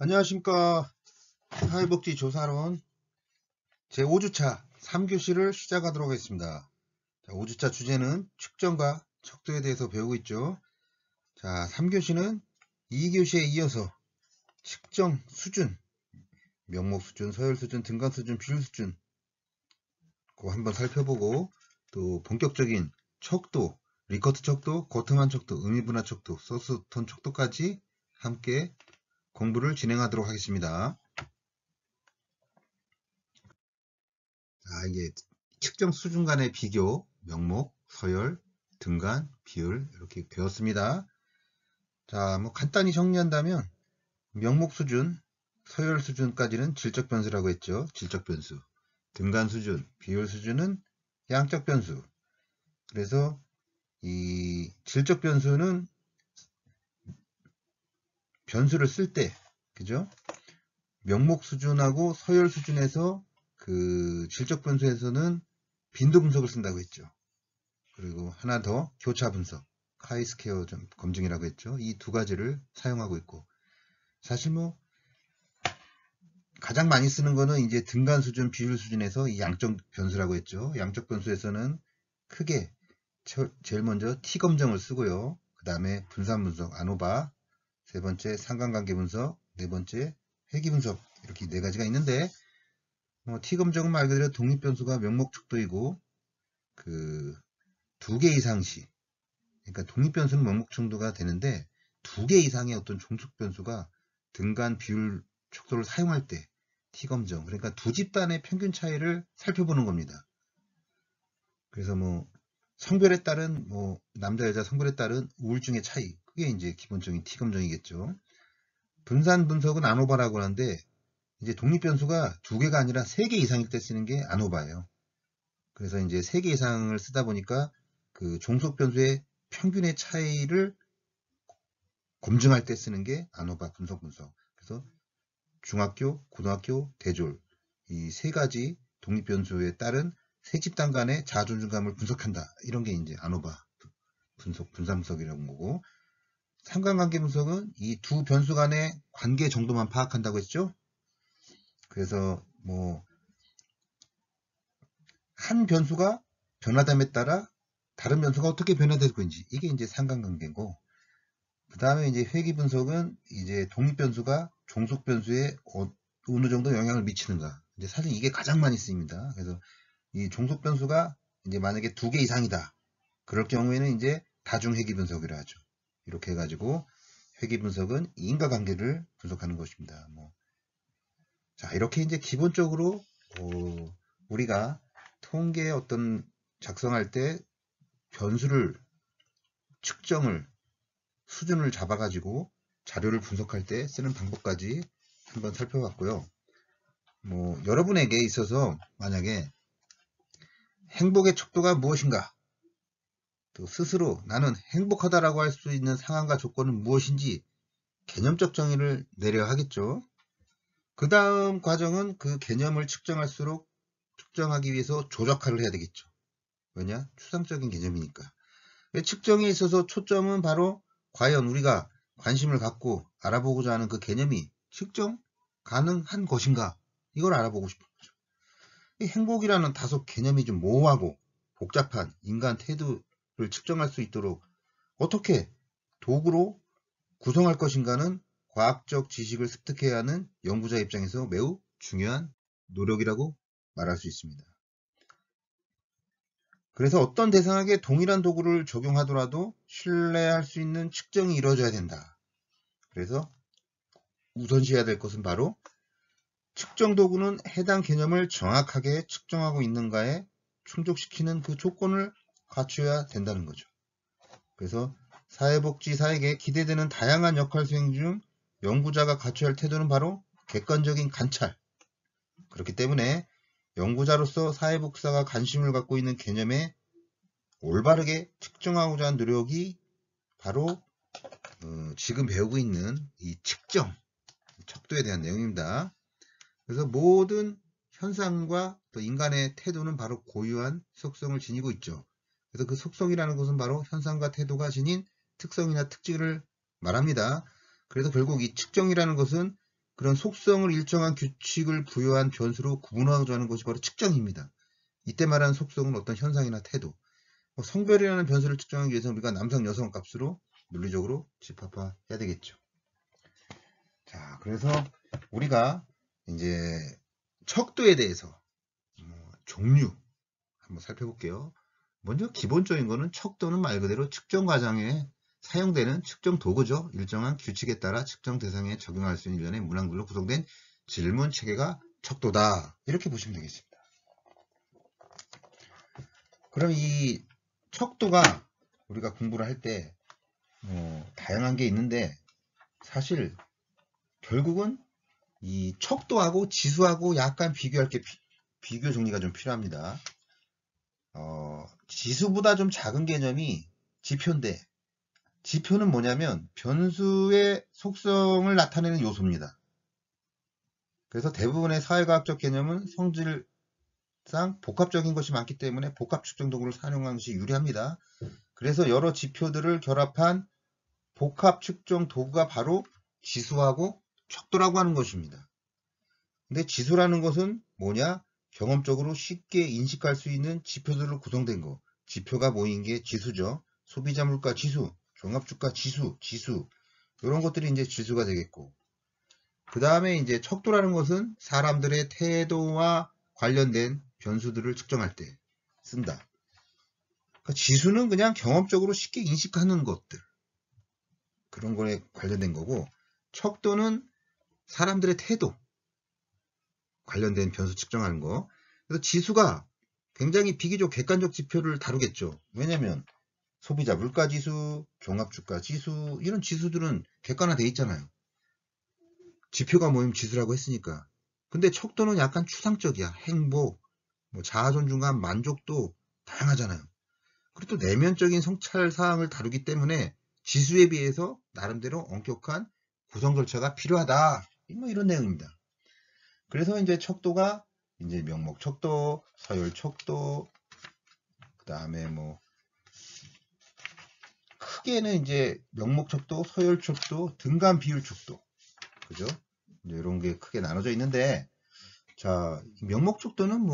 안녕하십니까. 사회복지조사론 제5주차 3교시를 시작하도록 하겠습니다. 자, 5주차 주제는 측정과 척도에 대해서 배우고 있죠. 자, 3교시는 2교시에 이어서 측정 수준, 명목 수준, 서열 수준, 등간 수준, 비율 수준 그거 한번 살펴보고, 또 본격적인 척도, 리커트 척도, 거트만 척도, 의미분화 척도, 서스톤 척도까지 함께 공부를 진행하도록 하겠습니다. 이게 측정 수준 간의 비교, 명목, 서열, 등간, 비율 이렇게 배웠습니다. 자, 간단히 정리한다면 명목 수준, 서열 수준까지는 질적 변수라고 했죠. 질적 변수. 등간 수준, 비율 수준은 양적 변수. 그래서 이 질적 변수는 변수를 쓸 때, 그죠? 명목 수준하고 서열 수준에서 그 질적 변수에서는 빈도 분석을 쓴다고 했죠. 그리고 하나 더 교차 분석, 카이스퀘어 검증이라고 했죠. 이 두 가지를 사용하고 있고, 사실 가장 많이 쓰는 거는 이제 등간 수준, 비율 수준에서 이 양적 변수라고 했죠. 양적 변수에서는 크게 제일 먼저 T 검정을 쓰고요. 그 다음에 분산 분석, 아노바, 세 번째 상관관계 분석, 네 번째 회귀 분석, 이렇게 네 가지가 있는데, T 검정은 말 그대로 독립 변수가 명목 척도이고, 그 두 개 이상 시, 그러니까 독립 변수는 명목 척도가 되는데 두 개 이상의 어떤 종속 변수가 등간, 비율 척도를 사용할 때 T 검정, 그러니까 두 집단의 평균 차이를 살펴보는 겁니다. 그래서 성별에 따른 남자 여자 성별에 따른 우울증의 차이, 그게 이제 기본적인 T 검정이겠죠. 분산 분석은 아노바라고 하는데, 이제 독립 변수가 두 개가 아니라 세 개 이상일 때 쓰는 게 아노바예요. 그래서 이제 세 개 이상을 쓰다 보니까 그 종속 변수의 평균의 차이를 검증할 때 쓰는 게 아노바 분석. 그래서 중학교, 고등학교, 대졸 이 세 가지 독립 변수에 따른 세 집단 간의 자존감을 분석한다. 이런 게 이제 아노바 분석, 분산 분석이라는 거고, 상관관계 분석은 이 두 변수 간의 관계 정도만 파악한다고 했죠. 그래서 한 변수가 변화됨에 따라 다른 변수가 어떻게 변화되고 있는지, 이게 이제 상관관계고, 그 다음에 이제 회귀 분석은 이제 독립 변수가 종속 변수에 어느 정도 영향을 미치는가. 이제 사실 이게 가장 많이 쓰입니다. 그래서 이 종속 변수가 이제 만약에 두 개 이상이다. 그럴 경우에는 이제 다중 회귀 분석이라 하죠. 이렇게 해가지고 회귀 분석은 인과관계를 분석하는 것입니다. 자, 이렇게 이제 기본적으로 우리가 통계 어떤 작성할 때 변수를 측정을 수준을 잡아가지고 자료를 분석할 때 쓰는 방법까지 한번 살펴봤고요. 여러분에게 있어서 만약에 행복의 척도가 무엇인가, 또 스스로 나는 행복하다라고 할 수 있는 상황과 조건은 무엇인지 개념적 정의를 내려야 하겠죠. 그 다음 과정은 그 개념을 측정하기 위해서 조작화를 해야 되겠죠. 왜냐? 추상적인 개념이니까. 측정에 있어서 초점은 바로 과연 우리가 관심을 갖고 알아보고자 하는 그 개념이 측정 가능한 것인가, 이걸 알아보고 싶은 거죠. 이 행복이라는 다소 개념이 좀 모호하고 복잡한 인간 태도를 측정할 수 있도록 어떻게 도구로 구성할 것인가는 과학적 지식을 습득해야 하는 연구자 입장에서 매우 중요한 노력이라고 말할 수 있습니다. 그래서 어떤 대상에게 동일한 도구를 적용하더라도 신뢰할 수 있는 측정이 이루어져야 된다. 그래서 우선시해야 될 것은 바로 측정 도구는 해당 개념을 정확하게 측정하고 있는가에 충족시키는 그 조건을 갖춰야 된다는 거죠. 그래서 사회복지사에게 기대되는 다양한 역할 수행 중 연구자가 갖춰야 할 태도는 바로 객관적인 관찰. 그렇기 때문에 연구자로서 사회복지사가 관심을 갖고 있는 개념에 올바르게 측정하고자 하는 노력이 바로 지금 배우고 있는 이 측정, 척도에 대한 내용입니다. 그래서 모든 현상과 또 인간의 태도는 바로 고유한 속성을 지니고 있죠. 그래서 그 속성이라는 것은 바로 현상과 태도가 지닌 특성이나 특징을 말합니다. 그래서 결국 이 측정이라는 것은 그런 속성을 일정한 규칙을 부여한 변수로 구분하고자 하는 것이 바로 측정입니다. 이때 말하는 속성은 어떤 현상이나 태도, 성별이라는 변수를 측정하기 위해서 우리가 남성, 여성 값으로 물리적으로 집합화해야 되겠죠. 자, 그래서 우리가 이제 척도에 대해서 종류 한번 살펴볼게요. 먼저 기본적인 거는 척도는 말 그대로 측정 과정에 사용되는 측정 도구죠. 일정한 규칙에 따라 측정 대상에 적용할 수 있는 일련의 문항들로 구성된 질문 체계가 척도다. 이렇게 보시면 되겠습니다. 그럼 이 척도가 우리가 공부를 할 때 다양한 게 있는데 사실 결국은 이 척도하고 지수하고 약간 비교할 게 비교 정리가 좀 필요합니다. 지수보다 좀 작은 개념이 지표인데 지표는 뭐냐면 변수의 속성을 나타내는 요소입니다. 그래서 대부분의 사회과학적 개념은 성질상 복합적인 것이 많기 때문에 복합 측정 도구를 사용하는 것이 유리합니다. 그래서 여러 지표들을 결합한 복합 측정 도구가 바로 지수하고 척도라고 하는 것입니다. 근데 지수라는 것은 뭐냐? 경험적으로 쉽게 인식할 수 있는 지표들로 구성된 거. 지표가 모인 게 지수죠. 소비자 물가 지수, 종합주가 지수, 이런 것들이 이제 지수가 되겠고. 그 다음에 이제 척도라는 것은 사람들의 태도와 관련된 변수들을 측정할 때 쓴다. 그러니까 지수는 그냥 경험적으로 쉽게 인식하는 것들. 그런 거에 관련된 거고, 척도는 사람들의 태도, 관련된 변수 측정하는 거. 그래서 지수가 굉장히 비교적 객관적 지표를 다루겠죠. 왜냐면 소비자 물가지수, 종합주가지수 이런 지수들은 객관화되어 있잖아요. 지표가 모이면 지수라고 했으니까. 근데 척도는 약간 추상적이야. 행복, 자아존중감, 만족도 다양하잖아요. 그리고 또 내면적인 성찰 사항을 다루기 때문에 지수에 비해서 나름대로 엄격한 구성 절차가 필요하다. 이런 내용입니다. 그래서 이제 척도가 이제 명목 척도, 서열 척도, 그 다음에 크게는 이제 명목 척도, 서열 척도, 등간 비율 척도, 그죠? 이제 이런 게 크게 나눠져 있는데, 자, 명목 척도는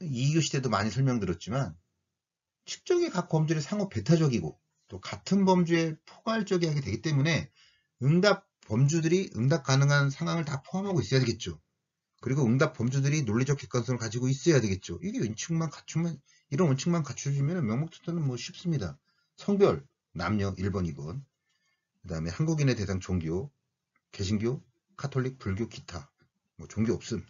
2교 시대도 많이 설명드렸지만, 측정의 각 범주의 상호 배타적이고, 또 같은 범주에 포괄적이하게 되기 때문에, 응답 범주들이 응답 가능한 상황을 다 포함하고 있어야 되겠죠. 그리고 응답 범주들이 논리적 객관성을 가지고 있어야 되겠죠. 이게 이런 원칙만 갖추시면 명목 척도는 쉽습니다. 성별, 남녀 1번, 2번. 그 다음에 한국인의 대상 종교, 개신교, 카톨릭, 불교, 기타. 종교 없음.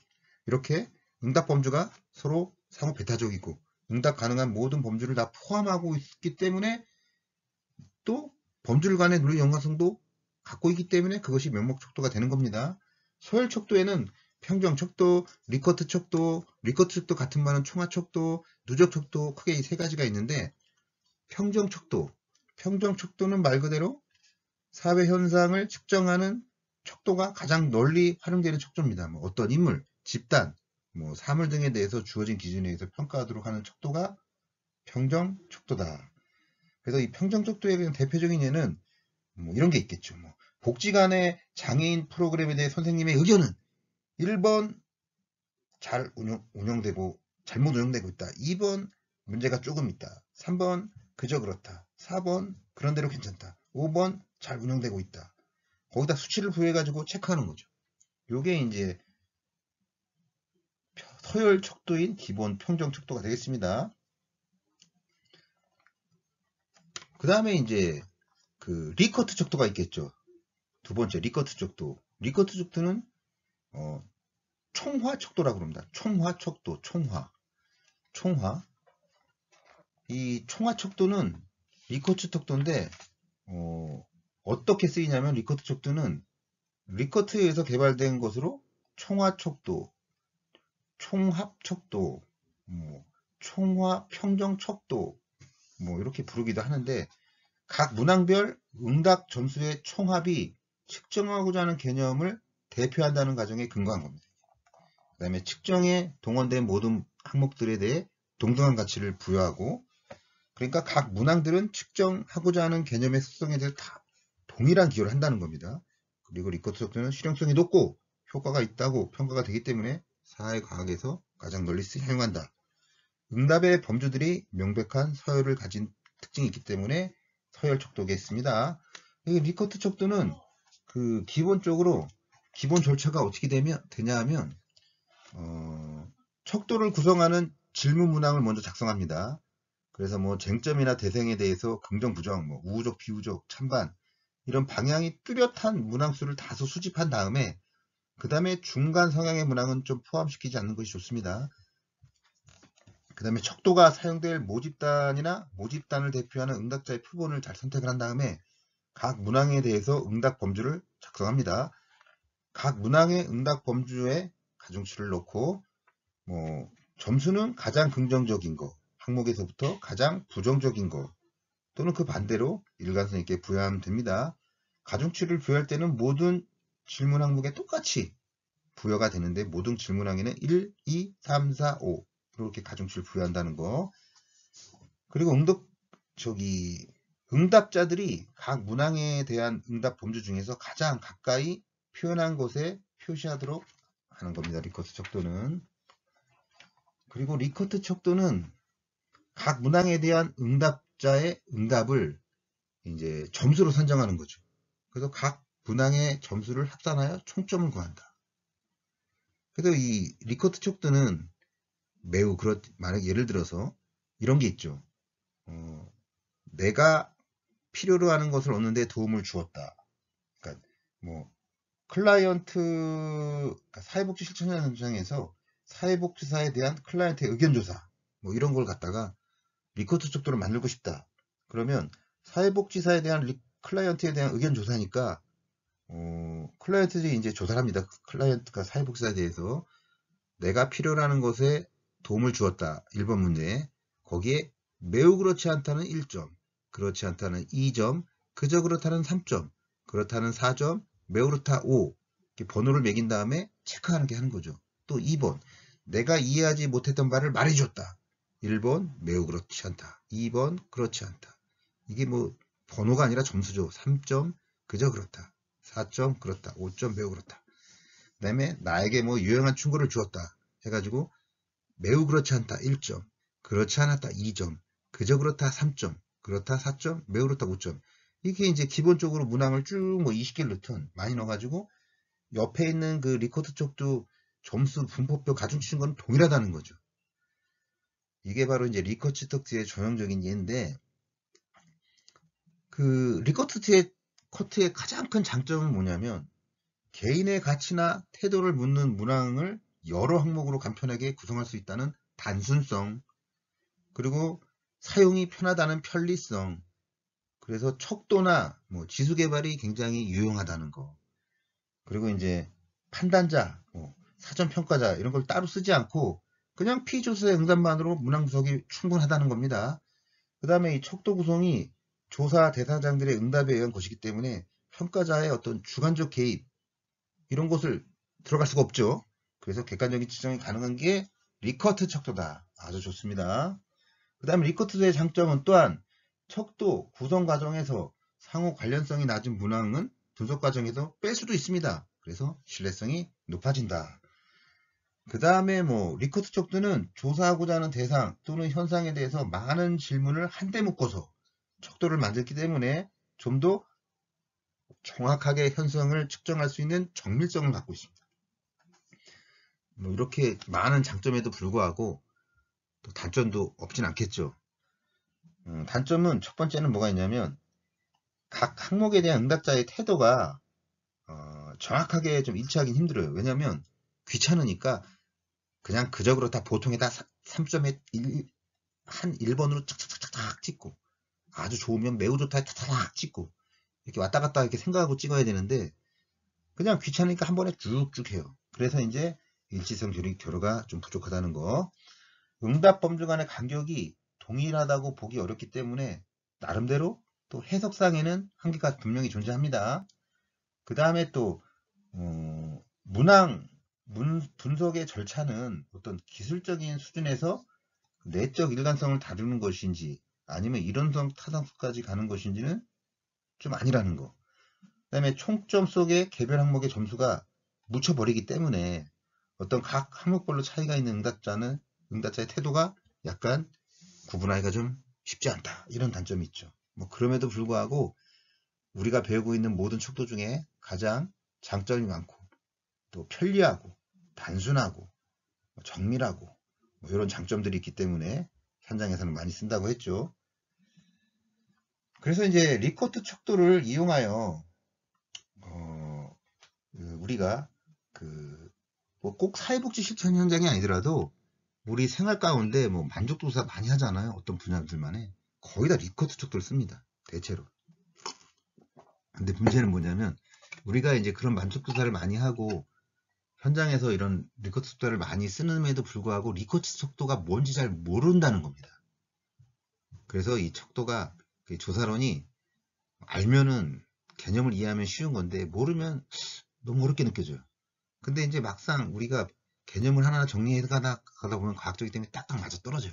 이렇게 응답 범주가 서로 상호 배타적이고 응답 가능한 모든 범주를 다 포함하고 있기 때문에 또 범주를 간의 논리 연관성도 갖고 있기 때문에 그것이 명목 척도가 되는 겁니다. 서열 척도에는 평정 척도, 리커트 척도 같은 말은 총합 척도, 누적 척도 크게 이 세 가지가 있는데 평정 척도는 말 그대로 사회 현상을 측정하는 척도가 가장 널리 활용되는 척도입니다. 어떤 인물, 집단, 사물 등에 대해서 주어진 기준에 의해서 평가하도록 하는 척도가 평정 척도다. 그래서 이 평정 척도에 대한 대표적인 예는 이런 게 있겠죠. 복지관의 장애인 프로그램에 대해 선생님의 의견은 1번 잘 운영되고 잘못 운영되고 있다. 2번 문제가 조금 있다. 3번 그저 그렇다. 4번 그런 대로 괜찮다. 5번 잘 운영되고 있다. 거기다 수치를 부여해가지고 체크하는 거죠. 요게 이제 서열 척도인 기본 평정 척도가 되겠습니다. 그 다음에 이제 그 리커트 척도가 있겠죠. 두 번째 리커트 척도. 리커트 척도는 총화 척도라고 합니다. 총화 척도, 총화. 이 총화 척도는 리커트 척도인데 어떻게 쓰이냐면 리커트 척도는 리커트에 의해서 개발된 것으로 총화 척도, 총합 척도, 총화 평정 척도 이렇게 부르기도 하는데 각 문항별 응답 점수의 총합이 측정하고자 하는 개념을 대표한다는 가정에 근거한 겁니다. 그 다음에 측정에 동원된 모든 항목들에 대해 동등한 가치를 부여하고 그러니까 각 문항들은 측정하고자 하는 개념의 특성에 대해서 다 동일한 기여를 한다는 겁니다. 그리고 리커트 척도는 실용성이 높고 효과가 있다고 평가가 되기 때문에 사회과학에서 가장 널리 사용한다. 응답의 범주들이 명백한 서열을 가진 특징이 있기 때문에 서열 척도겠습니다. 리커트 척도는 기본적으로 기본 절차가 어떻게 되냐 하면 척도를 구성하는 질문 문항을 먼저 작성합니다. 그래서 뭐 쟁점이나 대상에 대해서 긍정, 부정, 뭐 우호적, 비우적, 찬반 이런 방향이 뚜렷한 문항수를 다소 수집한 다음에 그 다음에 중간 성향의 문항은 좀 포함시키지 않는 것이 좋습니다. 그 다음에 척도가 사용될 모집단이나 모집단을 대표하는 응답자의 표본을 잘 선택을 한 다음에 각 문항에 대해서 응답 범주를 작성합니다. 각 문항의 응답 범주에 가중치를 넣고 뭐 점수는 가장 긍정적인 거, 항목에서부터 가장 부정적인 거 또는 그 반대로 일관성 있게 부여하면 됩니다. 가중치를 부여할 때는 모든 질문 항목에 똑같이 부여가 되는데 모든 질문 항에는 1, 2, 3, 4, 5 이렇게 가중치를 부여한다는 거. 그리고 응답자들이 각 문항에 대한 응답 범주 중에서 가장 가까이 표현한 것에 표시하도록 하는 겁니다. 리커트 척도는. 그리고 리커트 척도는 각 문항에 대한 응답자의 응답을 이제 점수로 산정하는 거죠. 그래서 각 문항의 점수를 합산하여 총점을 구한다. 그래서 이 리커트 척도는 매우 만약 예를 들어서 이런 게 있죠. 내가 필요로 하는 것을 얻는 데 도움을 주었다. 그러니까 뭐 클라이언트 그러니까 사회복지 실천 현장에서 사회복지사에 대한 클라이언트의 의견 조사 뭐 이런 걸 갖다가 리커트 척도를 만들고 싶다. 그러면 사회복지사에 대한 클라이언트에 대한 의견 조사니까 클라이언트들이 이제 조사를 합니다. 클라이언트가 사회복지사에 대해서 내가 필요로 하는 것에 도움을 주었다. 1번 문제. 거기에 매우 그렇지 않다는 1점, 그렇지 않다는 2점, 그저 그렇다는 3점, 그렇다는 4점, 매우 그렇다 5. 이렇게 번호를 매긴 다음에 체크하는 게 하는 거죠. 또 2번. 내가 이해하지 못했던 바를 말해줬다. 1번 매우 그렇지 않다. 2번 그렇지 않다. 이게 뭐 번호가 아니라 점수죠. 3점 그저 그렇다. 4점 그렇다. 5점 매우 그렇다. 그 다음에 나에게 뭐 유용한 충고를 주었다. 해가지고 매우 그렇지 않다 1점, 그렇지 않았다 2점, 그저 그렇다 3점, 그렇다 4점, 매우 그렇다 5점. 이게 이제 기본적으로 문항을 쭉 뭐 20개를 넣든 많이 넣어가지고 옆에 있는 그 리커트 쪽도 점수 분포표 가중치 준 건 동일하다는 거죠. 이게 바로 이제 리커트 척도의 전형적인 예인데 그 리커트 커트의 가장 큰 장점은 뭐냐면 개인의 가치나 태도를 묻는 문항을 여러 항목으로 간편하게 구성할 수 있다는 단순성, 그리고 사용이 편하다는 편리성, 그래서 척도나 뭐 지수 개발이 굉장히 유용하다는 거, 그리고 이제 판단자, 사전 평가자 이런 걸 따로 쓰지 않고 그냥 피조사의 응답만으로 문항 분석이 충분하다는 겁니다. 그 다음에 이 척도 구성이 조사 대상자들의 응답에 의한 것이기 때문에 평가자의 어떤 주관적 개입 이런 것을 들어갈 수가 없죠. 그래서 객관적인 지정이 가능한 게 리커트 척도다. 아주 좋습니다. 그 다음에 리커트의 장점은 또한 척도 구성 과정에서 상호 관련성이 낮은 문항은 분석 과정에서 뺄 수도 있습니다. 그래서 신뢰성이 높아진다. 그 다음에 뭐 리커트 척도는 조사하고자 하는 대상 또는 현상에 대해서 많은 질문을 한데 묶어서 척도를 만들기 때문에 좀 더 정확하게 현상을 측정할 수 있는 정밀성을 갖고 있습니다. 뭐 이렇게 많은 장점에도 불구하고 또 단점도 없진 않겠죠. 단점은 첫 번째는 뭐가 있냐면 각 항목에 대한 응답자의 태도가 정확하게 좀 일치하기 힘들어요. 왜냐하면 귀찮으니까 그냥 그저 그렇다 보통에다 3점에 한 1번으로 착착착착 찍고 아주 좋으면 매우 좋다 착착 찍고 이렇게 왔다 갔다 이렇게 생각하고 찍어야 되는데 그냥 귀찮으니까 한 번에 쭉쭉 해요. 그래서 이제 일치성 교류가 좀 부족하다는 거. 응답 범주 간의 간격이 동일하다고 보기 어렵기 때문에 나름대로 또 해석상에는 한계가 분명히 존재합니다. 그 다음에 또 문항 분석의 절차는 어떤 기술적인 수준에서 내적 일관성을 다루는 것인지 아니면 이론성 타당성까지 가는 것인지는 좀 아니라는 거. 그다음에 총점 속의 개별 항목의 점수가 묻혀버리기 때문에 어떤 각 항목별로 차이가 있는 응답자의 태도가 약간 구분하기가 좀 쉽지 않다. 이런 단점이 있죠. 뭐 그럼에도 불구하고 우리가 배우고 있는 모든 척도 중에 가장 장점이 많고 또 편리하고 단순하고 정밀하고 뭐 이런 장점들이 있기 때문에 현장에서는 많이 쓴다고 했죠. 그래서 이제 리코트 척도를 이용하여 우리가 뭐 꼭 사회복지 실천 현장이 아니더라도 우리 생활 가운데 뭐 만족도사 많이 하잖아요. 어떤 분야들만에 거의 다 리코트 척도를 씁니다. 대체로. 근데 문제는 뭐냐면 우리가 이제 그런 만족도사를 많이 하고 현장에서 이런 리코트 척도를 많이 쓰는에도 불구하고 리코트 척도가 뭔지 잘 모른다는 겁니다. 그래서 이 척도가 조사론이 알면은 개념을 이해하면 쉬운 건데 모르면 너무 어렵게 느껴져요. 근데 이제 막상 우리가 개념을 하나 정리해 가다 보면 과학적이기 때문에 딱딱 맞아 떨어져요.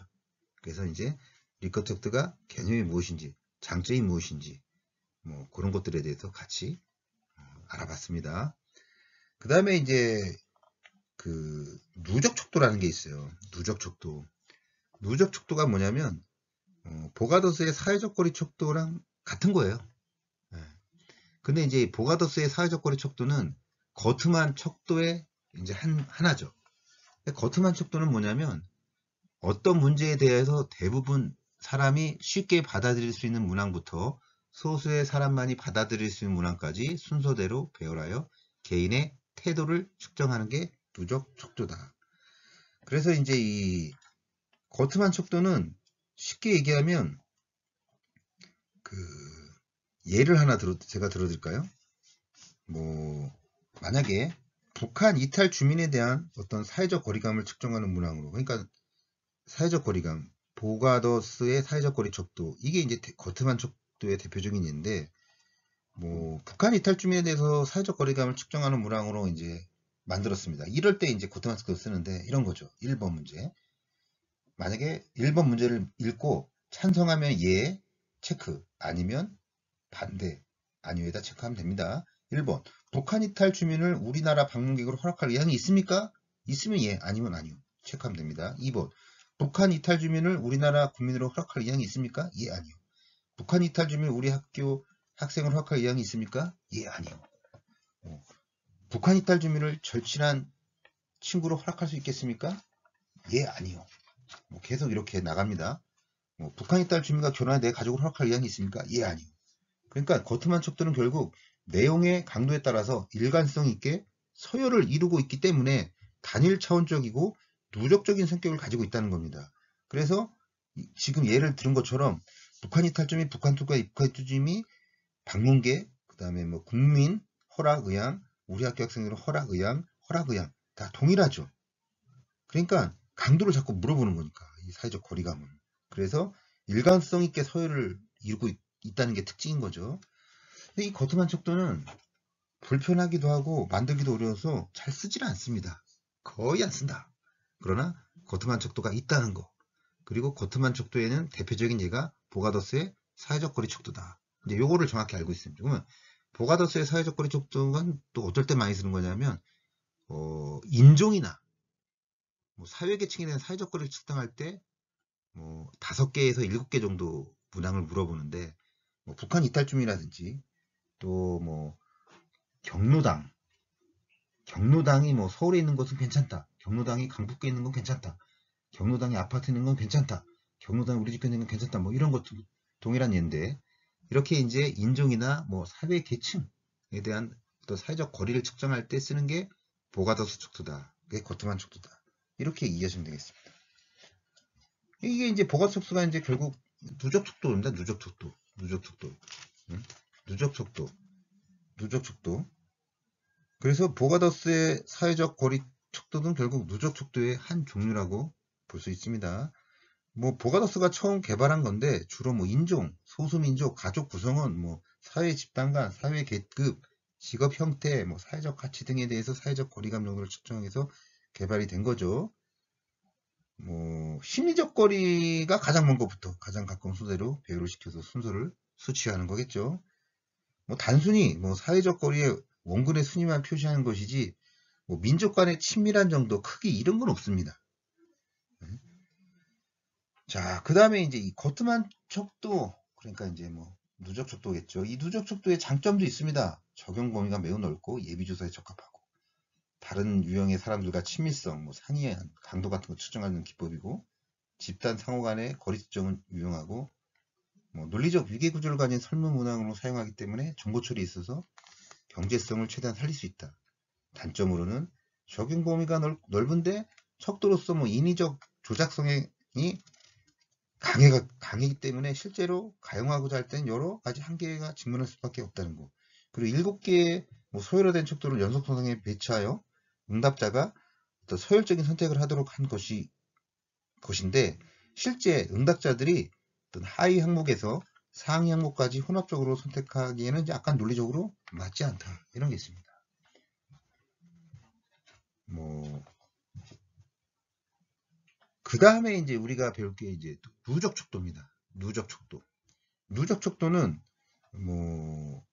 그래서 이제 리커트 척도가 개념이 무엇인지, 장점이 무엇인지, 뭐 그런 것들에 대해서 같이 알아봤습니다. 그 다음에 이제 누적 척도라는 게 있어요. 누적 척도. 누적 척도가 뭐냐면 보가더스의 사회적 거리 척도랑 같은 거예요. 네. 근데 이제 보가더스의 사회적 거리 척도는 거트만 척도의 이제 하나죠. 거트만 척도는 뭐냐면 어떤 문제에 대해서 대부분 사람이 쉽게 받아들일 수 있는 문항부터 소수의 사람만이 받아들일 수 있는 문항까지 순서대로 배열하여 개인의 태도를 측정하는 게 누적 척도다. 그래서 이제 이 거트만 척도는 쉽게 얘기하면 예를 하나 제가 들어드릴까요? 뭐 만약에 북한 이탈 주민에 대한 어떤 사회적 거리감을 측정하는 문항으로, 그러니까 사회적 거리감, 보가더스의 사회적 거리 척도, 이게 이제 거트만 척도의 대표적인 예인데, 뭐 북한 이탈 주민에 대해서 사회적 거리감을 측정하는 문항으로 이제 만들었습니다. 이럴 때 이제 거트만 척도 쓰는데 이런 거죠. 1번 문제. 만약에 1번 문제를 읽고 찬성하면 예, 체크, 아니면 반대, 아니오에다 체크하면 됩니다. 1번, 북한 이탈 주민을 우리나라 방문객으로 허락할 의향이 있습니까? 있으면 예, 아니면 아니요. 체크하면 됩니다. 2번, 북한 이탈 주민을 우리나라 국민으로 허락할 의향이 있습니까? 예, 아니요. 북한 이탈 주민 우리 학교 학생을 허락할 의향이 있습니까? 예, 아니요. 북한 이탈 주민을 절친한 친구로 허락할 수 있겠습니까? 예, 아니요. 뭐 계속 이렇게 나갑니다. 북한 이탈 주민과 결혼해 내 가족을 허락할 의향이 있습니까? 예, 아니요. 그러니까 거트만 척도는 결국 내용의 강도에 따라서 일관성 있게 서열을 이루고 있기 때문에 단일 차원적이고 누적적인 성격을 가지고 있다는 겁니다. 그래서 지금 예를 들은 것처럼 북한 이탈주민, 북한 투과 입국주민이 방문객, 그 다음에 뭐 국민 허락 의향, 우리 학교 학생들은 허락 의향 다 동일하죠. 그러니까 강도를 자꾸 물어보는 거니까 이 사회적 거리감은. 그래서 일관성 있게 서열을 이루고 있다는 게 특징인 거죠. 근데 이 거트만 척도는 불편하기도 하고 만들기도 어려워서 잘 쓰지는 않습니다. 거의 안 쓴다. 그러나 거트만 척도가 있다는 거. 그리고 거트만 척도에는 대표적인 예가 보가더스의 사회적 거리 척도다. 이제 요거를 정확히 알고 있습니다. 그러면 보가더스의 사회적 거리 척도가 또 어떨 때 많이 쓰는 거냐면 인종이나 뭐 사회계층에 대한 사회적 거리를 측정할 때 뭐 5개에서 7개 정도 문항을 물어보는데 뭐 북한 이탈주민이라든지 또 뭐 경로당이 뭐 서울에 있는 것은 괜찮다. 경로당이 강북구에 있는 건 괜찮다. 경로당이 아파트에 있는 건 괜찮다. 경로당이 우리 집에 있는 건 괜찮다. 뭐 이런 것도 동일한 예인데 이렇게 이제 인종이나 뭐 사회 계층에 대한 또 사회적 거리를 측정할 때 쓰는 게 보가더스 척도다. 그게 거트만 척도다. 이렇게 이해하시면 되겠습니다. 이게 이제 보가더스 척도가 이제 결국 누적 척도입니다. 누적 척도. 응? 누적 척도. 그래서 보가더스의 사회적 거리 척도는 결국 누적 척도의 한 종류라고 볼 수 있습니다. 뭐 보가더스가 처음 개발한 건데 주로 뭐 인종, 소수민족, 가족 구성원, 뭐 사회 집단 간, 사회 계급, 직업 형태, 뭐 사회적 가치 등에 대해서 사회적 거리감 정도를 측정해서 개발이 된 거죠. 뭐 심리적 거리가 가장 먼 것부터 가장 가까운 순서대로 배열을 시켜서 순서를 수치하는 거겠죠. 뭐 단순히 뭐 사회적 거리의 원근의 순위만 표시하는 것이지 뭐 민족 간의 친밀한 정도, 크기 이런 건 없습니다. 자, 그 다음에 이제 이 거트만 척도, 그러니까 이제 뭐 누적 척도겠죠. 이 누적 척도의 장점도 있습니다. 적용 범위가 매우 넓고 예비 조사에 적합하고 다른 유형의 사람들과 친밀성, 뭐 상이의 강도 같은 거 측정하는 기법이고 집단 상호 간의 거리 측정은 유용하고 뭐 논리적 위계 구조를 가진 설문 문항으로 사용하기 때문에 정보 처리에 있어서 경제성을 최대한 살릴 수 있다. 단점으로는 적용 범위가 넓은데 척도로서 뭐 인위적 조작성이 강하기 때문에 실제로 가용하고자 할 땐 여러 가지 한계가 직면할 수밖에 없다는 거. 그리고 7개의 뭐 소열화된 척도를 연속 선상에 배치하여 응답자가 어떤 서열적인 선택을 하도록 한 것인데 실제 응답자들이 어떤 하위 항목에서 상위 항목까지 혼합적으로 선택하기에는 약간 논리적으로 맞지 않다. 이런 게 있습니다. 뭐 그 다음에 이제 우리가 배울 게 이제 누적 척도입니다. 누적 척도. 누적 척도는 뭐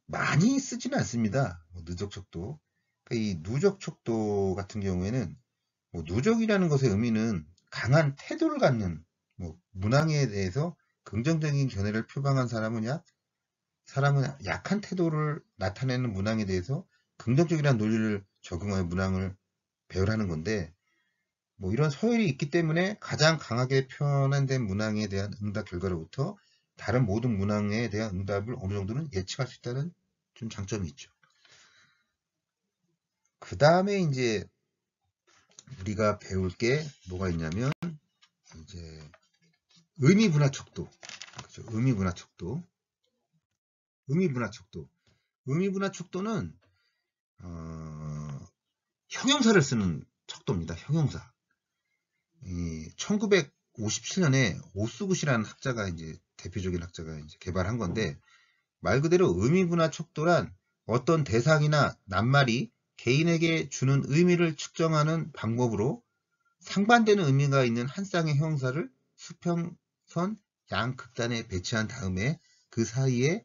많이 쓰지는 않습니다. 누적 척도. 그러니까 이 누적 척도 같은 경우에는 뭐 누적이라는 것의 의미는 강한 태도를 갖는 뭐 문항에 대해서 긍정적인 견해를 표방한 사람은 약한 태도를 나타내는 문항에 대해서 긍정적이라는 논리를 적용하여 문항을 배열하는 건데 뭐 이런 서열이 있기 때문에 가장 강하게 표현된 문항에 대한 응답 결과로부터 다른 모든 문항에 대한 응답을 어느 정도는 예측할 수 있다는 좀 장점이 있죠. 그 다음에 이제 우리가 배울 게 뭐가 있냐면 이제 의미분화 척도, 그렇죠? 의미분화 척도, 의미분화 척도, 의미분화 척도는 형용사를 쓰는 척도입니다. 형용사. 1957년에 오스굿이라는 학자가 이제 대표적인 학자가 이제 개발한 건데 말 그대로 의미분화 척도란 어떤 대상이나 낱말이 개인에게 주는 의미를 측정하는 방법으로 상반되는 의미가 있는 한 쌍의 형용사를 수평선 양극단에 배치한 다음에 그 사이에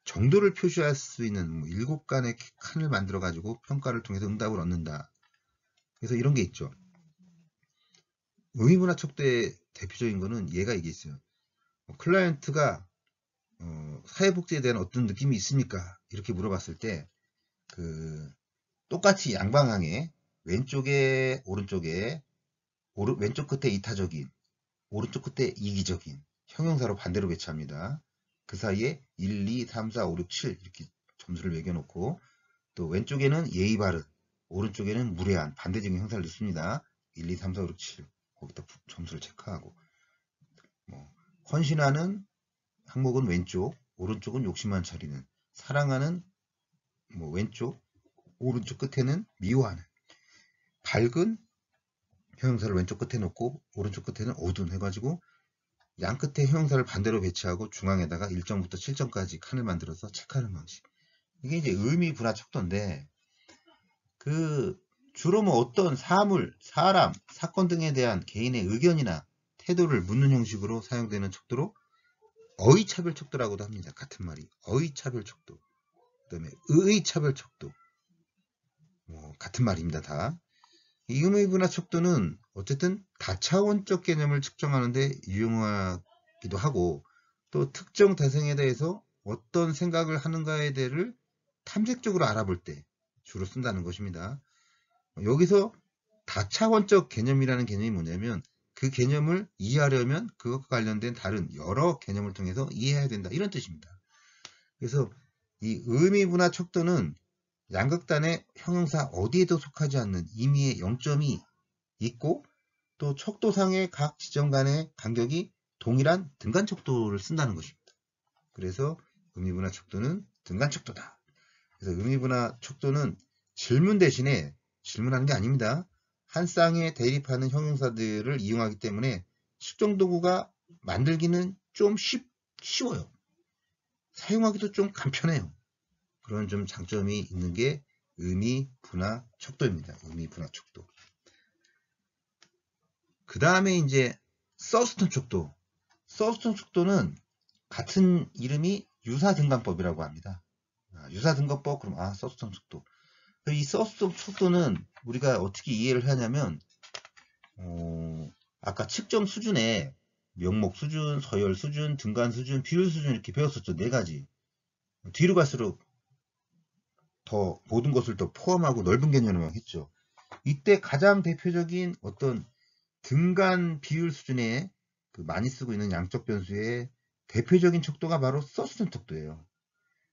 정도를 표시할 수 있는 7간의 칸을 만들어 가지고 평가를 통해서 응답을 얻는다. 그래서 이런 게 있죠. 의미분화 척도의 대표적인 거는 얘가 이게 있어요. 클라이언트가 사회복지에 대한 어떤 느낌이 있습니까? 이렇게 물어봤을 때 똑같이 양방향에 왼쪽에 오른쪽에 왼쪽 끝에 이타적인 오른쪽 끝에 이기적인 형용사로 반대로 배치합니다. 그 사이에 1, 2, 3, 4, 5, 6, 7 이렇게 점수를 매겨놓고 또 왼쪽에는 예의 바른 오른쪽에는 무례한 반대적인 형사를 넣습니다. 1, 2, 3, 4, 5, 6, 7 거기다 점수를 체크하고 헌신하는 항목은 왼쪽 오른쪽은 욕심만 차리는 사랑하는 왼쪽 오른쪽 끝에는 미워하는 밝은 형용사를 왼쪽 끝에 놓고 오른쪽 끝에는 어두운 해가지고 양 끝에 형용사를 반대로 배치하고 중앙에다가 1점부터 7점까지 칸을 만들어서 체크하는 방식. 이게 이제 의미 분화 척도인데 주로 뭐 어떤 사물, 사람, 사건 등에 대한 개인의 의견이나 태도를 묻는 형식으로 사용되는 척도로 어휘차별 척도라고도 합니다. 같은 말이 어휘차별 척도. 그다음에 의의차별 척도. 같은 말입니다. 다. 이 의미분화 척도는 어쨌든 다차원적 개념을 측정하는데 유용하기도 하고 또 특정 대상에 대해서 어떤 생각을 하는가에 대해를 탐색적으로 알아볼 때 주로 쓴다는 것입니다. 여기서 다차원적 개념이라는 개념이 뭐냐면 그 개념을 이해하려면 그것과 관련된 다른 여러 개념을 통해서 이해해야 된다 이런 뜻입니다. 그래서 이 의미분화 척도는 양극단의 형용사 어디에도 속하지 않는 임의의 0점이 있고 또 척도상의 각 지점 간의 간격이 동일한 등간 척도를 쓴다는 것입니다. 그래서 의미분화 척도는 등간 척도다. 그래서 의미분화 척도는 질문 대신에 질문하는 게 아닙니다. 한 쌍에 대립하는 형용사들을 이용하기 때문에 측정 도구가 만들기는 좀 쉬워요. 사용하기도 좀 간편해요. 그런 좀 장점이 있는 게 의미 분화 척도입니다. 의미 분화 척도. 그 다음에 이제 서스턴 척도. 서스턴 척도는 같은 이름이 유사등간법이라고 합니다. 유사등간법, 그럼 서스톤 척도. 이 서스톤 척도는 우리가 어떻게 이해를 하냐면 아까 측정 수준에 명목 수준, 서열 수준, 등간 수준, 비율 수준 이렇게 배웠었죠. 네 가지. 뒤로 갈수록 더 모든 것을 더 포함하고 넓은 개념을 했죠. 이때 가장 대표적인 어떤 등간 비율 수준의 많이 쓰고 있는 양적 변수의 대표적인 척도가 바로 서스톤 척도예요.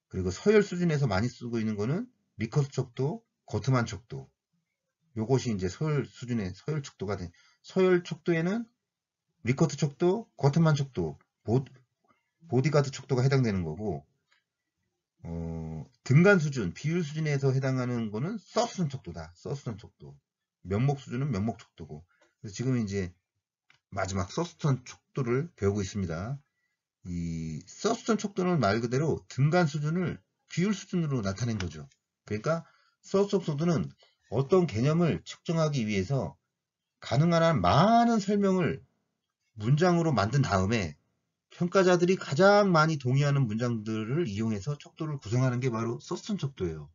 그리고 서열 수준에서 많이 쓰고 있는 거는 리커트 척도, 거트만 척도. 요것이 이제 서열 수준의 서열 척도가 돼. 서열 척도에는 리커트 척도, 거트만 척도, 보디가드 척도가 해당되는 거고, 등간 수준, 비율 수준에서 해당하는 거는 서스톤 척도다. 서스톤 척도. 면목 수준은 면목 척도고. 그래서 지금 이제 마지막 서스톤 척도를 배우고 있습니다. 이 서스톤 척도는 말 그대로 등간 수준을 비율 수준으로 나타낸 거죠. 그러니까 서스톤 척도는 어떤 개념을 측정하기 위해서 가능한 한 많은 설명을 문장으로 만든 다음에 평가자들이 가장 많이 동의하는 문장들을 이용해서 척도를 구성하는 게 바로 서스톤 척도예요.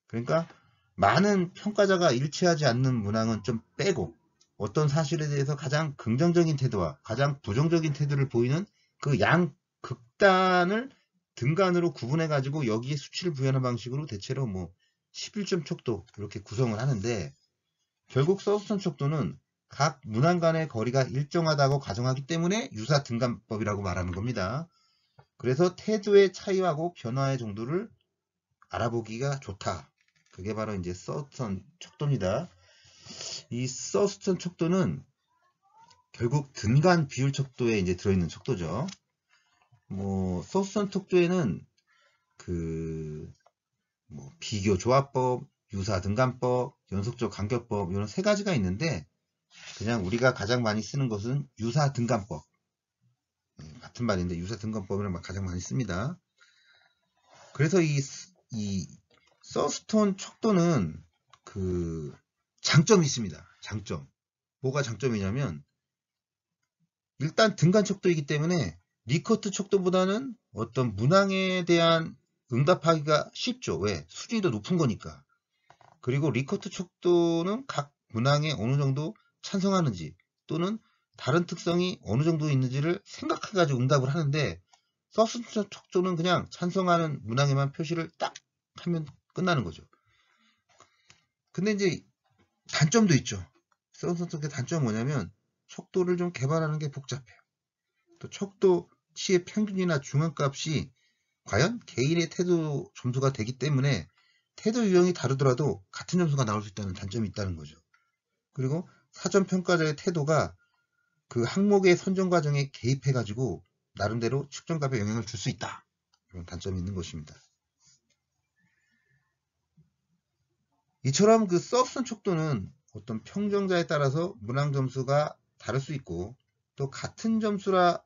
그러니까 많은 평가자가 일치하지 않는 문항은 좀 빼고 어떤 사실에 대해서 가장 긍정적인 태도와 가장 부정적인 태도를 보이는 그 양 극단을 등간으로 구분해 가지고 여기에 수치를 부여하는 방식으로 대체로 11점 척도 이렇게 구성을 하는데, 결국 서스톤 척도는 각 문항 간의 거리가 일정하다고 가정하기 때문에 유사 등간법이라고 말하는 겁니다. 그래서 태도의 차이하고 변화의 정도를 알아보기가 좋다. 그게 바로 이제 서스톤 척도입니다. 이 서스톤 척도는 결국 등간 비율 척도에 이제 들어있는 척도죠. 서스톤 척도에는 비교 조합법, 유사 등간법, 연속적 간격법 이런 세 가지가 있는데, 그냥 우리가 가장 많이 쓰는 것은 유사 등간법. 같은 말인데 유사 등간법을 가장 많이 씁니다. 그래서 이 서스톤 척도는 장점이 있습니다. 장점. 뭐가 장점이냐면, 일단 등간 척도이기 때문에 리커트 척도보다는 어떤 문항에 대한 응답하기가 쉽죠. 왜? 수준이 더 높은 거니까. 그리고 리커트 척도는 각 문항에 어느 정도 찬성하는지 또는 다른 특성이 어느 정도 있는지를 생각해가지고 응답을 하는데, 서스톤 척도는 그냥 찬성하는 문항에만 표시를 딱 하면 끝나는 거죠. 근데 이제 단점도 있죠. 서스톤 척도의 단점은 뭐냐면 척도를 좀 개발하는 게 복잡해요. 또 척도치의 평균이나 중앙값이 과연 개인의 태도 점수가 되기 때문에 태도 유형이 다르더라도 같은 점수가 나올 수 있다는 단점이 있다는 거죠. 그리고 사전평가자의 태도가 그 항목의 선정 과정에 개입해가지고 나름대로 측정값에 영향을 줄 수 있다. 이런 단점이 있는 것입니다. 이처럼 서스톤 척도는 어떤 평정자에 따라서 문항 점수가 다를 수 있고, 또 같은 점수를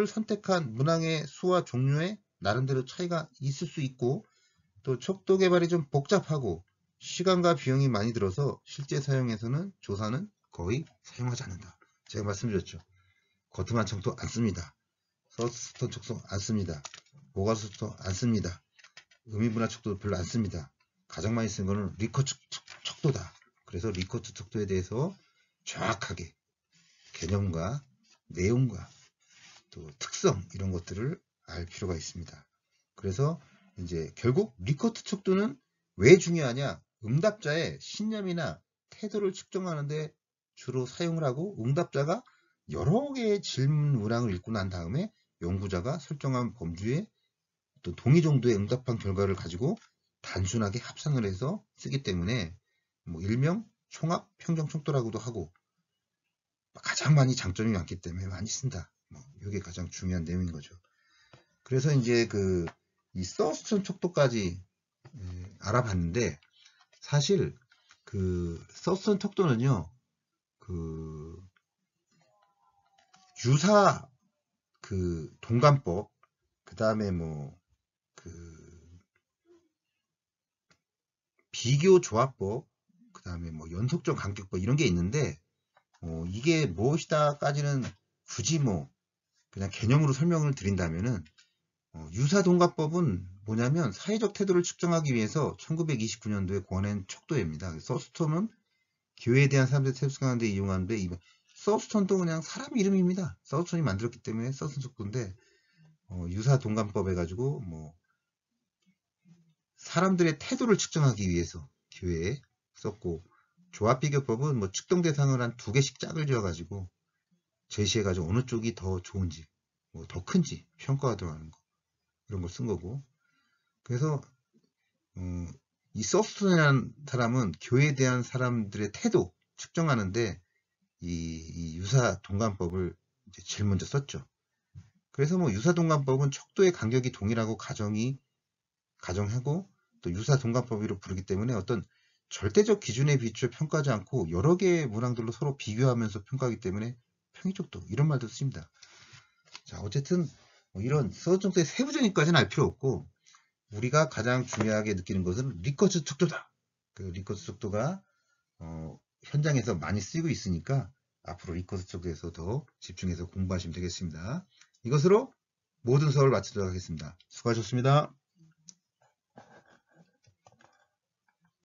선택한 문항의 수와 종류에 나름대로 차이가 있을 수 있고, 또 척도 개발이 좀 복잡하고 시간과 비용이 많이 들어서 실제 사용에서는 조사는 거의 사용하지 않는다. 제가 말씀드렸죠. 거트만 척도 안 씁니다. 서스톤 척도 안 씁니다. 모가스 척도 안 씁니다. 의미분할 척도 별로 안 씁니다. 가장 많이 쓰는 거는 리커트 척도다. 그래서 리커트 척도에 대해서 정확하게 개념과 내용과 또 특성 이런 것들을 알 필요가 있습니다. 그래서 이제 결국 리커트 척도는 왜 중요하냐? 응답자의 신념이나 태도를 측정하는데 주로 사용을 하고, 응답자가 여러 개의 질문 문항을 읽고 난 다음에 연구자가 설정한 범주의 또 동의 정도의 응답한 결과를 가지고 단순하게 합산을 해서 쓰기 때문에 일명 총합 평정 척도라고도 하고, 가장 많이 장점이 많기 때문에 많이 쓴다. 이게 가장 중요한 내용인 거죠. 그래서 이제 이 서스톤 척도까지 알아봤는데, 사실 서스톤 척도는요, 유사 동간법, 그 다음에 비교 조합법, 그 다음에 연속적 간격법 이런 게 있는데, 이게 무엇이다까지는 굳이 그냥 개념으로 설명을 드린다면은, 유사동가법은 뭐냐면 사회적 태도를 측정하기 위해서 1929년도에 권한 척도입니다. 서스톤은 교회에 대한 사람들의 태도 측정하는 데 이용하는데, 서스톤도 그냥 사람 이름입니다. 서스톤이 만들었기 때문에 서스톤 척도인데, 유사동감법 해가지고 뭐 사람들의 태도를 측정하기 위해서 교회에 썼고, 조합비교법은 뭐 측정 대상을 한 2개씩 짝을 지어가지고 제시해가지고 어느 쪽이 더 좋은지, 뭐 더 큰지 평가하도록 하는 거, 이런 걸 쓴 거고. 그래서 이 서스톤이라는 사람은 교회에 대한 사람들의 태도 측정하는데 이 유사동감법을 이제 제일 먼저 썼죠. 그래서 뭐 유사동감법은 척도의 간격이 동일하고 가정하고 또 유사동감법으로 부르기 때문에 어떤 절대적 기준에 비추어 평가하지 않고 여러 개의 문항들로 서로 비교하면서 평가하기 때문에 평이척도, 이런 말도 씁니다. 자, 어쨌든 뭐 이런 서정도의 세부적인까지는 알 필요 없고, 우리가 가장 중요하게 느끼는 것은 리커스 척도다. 그 리커스 척도가 현장에서 많이 쓰이고 있으니까 앞으로 리커스 척도에서 더 집중해서 공부하시면 되겠습니다. 이것으로 모든 수업을 마치도록 하겠습니다. 수고하셨습니다.